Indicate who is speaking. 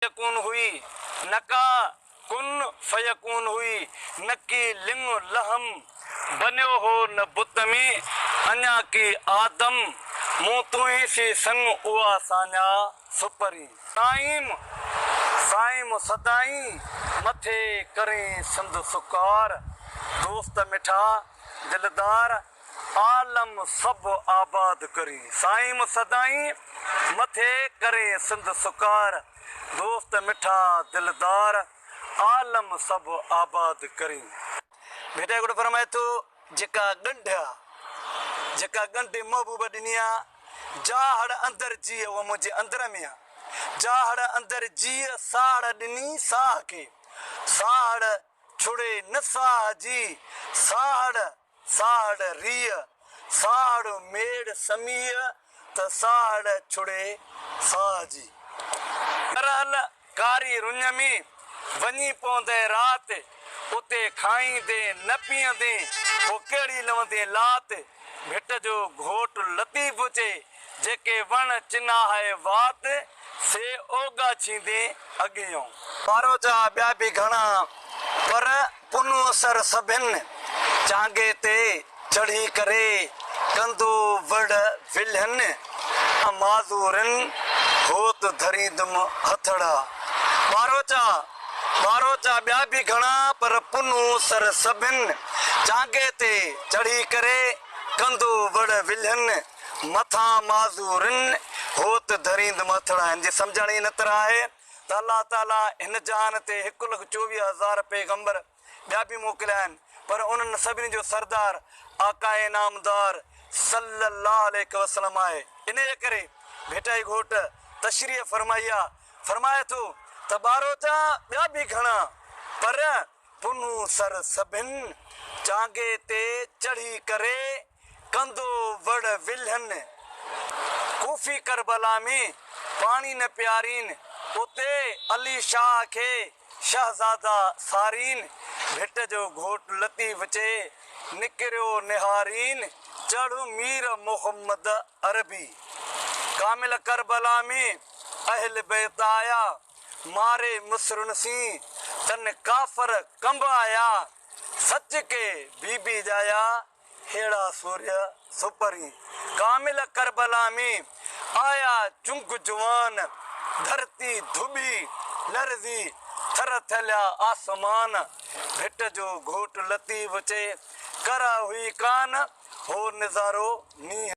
Speaker 1: यकून हुई नका कुन फयकून हुई नकी लिंग लहम बन्यो हो न बुत में अञा की आदम मूं तू ही सी संग उआ सान्या सुपरी साईं सदाई मथे करें संद सुकार दोस्त मिठा दिलदार आलम सब आबाद करी साईं सदाई मथे करें संद सुकार दोस्त मिठा दिलदार आलम सब आबाद करी। बेटा गुड़ फरमाए तो जेका गंढ महबूब दिनिया जाहड़ अंदर जी वो मुझे अंदर में जाहड़ अंदर जी साड़ दिनी साह के साड़ छुड़े न साह जी साड़ रिय साड़ मेड़ समीय त साड़ छुड़े साह जी करहल कारी रुञ में वनी पौंदे रात उते खाईंदे न पींदे वो केड़ी लवंदे लात भिट जो घोट लतीफ चे जेके वण चिना है वात से ओगा छींदे अगियों पारो जा ॿिया बि घणा पर पुनु असर सभिन चांगे ते चढ़ी करे कंदो वड़ विल्हन माज़ूरन होत धरीदम हथड़ा पारो चा ॿिया बि घणा पर पुनु सर सभिन चांगे ते चढ़ी करे कंदो वड़ विल्हन मथा माज़ूरन होत धरींद मथड़ा जी समझण ई नतर आहे त अल्लाह ताला हिन जहान ते 1,24,000 पैगंबर ॿिया बि मोकिलिया आहिनि पर उन्हनि सभिनी जो सरदार आकाए नामदार सल्लल्लाहु अलैहि वसल्लम आहे। इन जे करे भेटा जी घोट तशरीह फरमाए थो त ॿारो चा ॿिया बि घणा पर पुनु सर सभिन चांगे ते चढ़ी करे कंदो वड़ विल्हन कूफी करबला में पानी न प्यारीन उते अली शाह के शहजादा सारीन भिट जो घोट लतीफ चे निकरियो निहारीन चढ़ मीर मोहम्मद अरबी कामिल करबला में अहल बैत आया मारे मुसरुन सी तन काफर कंब आया सच के बीबी जाया हेड़ा सूर्य सुपरी कामिल करबला में आया जुंग जुवान धरती धुबी लरजी थर थल्या आसमान भिट जो घोट लतीफ चे करा हुई कान हो नजारो नी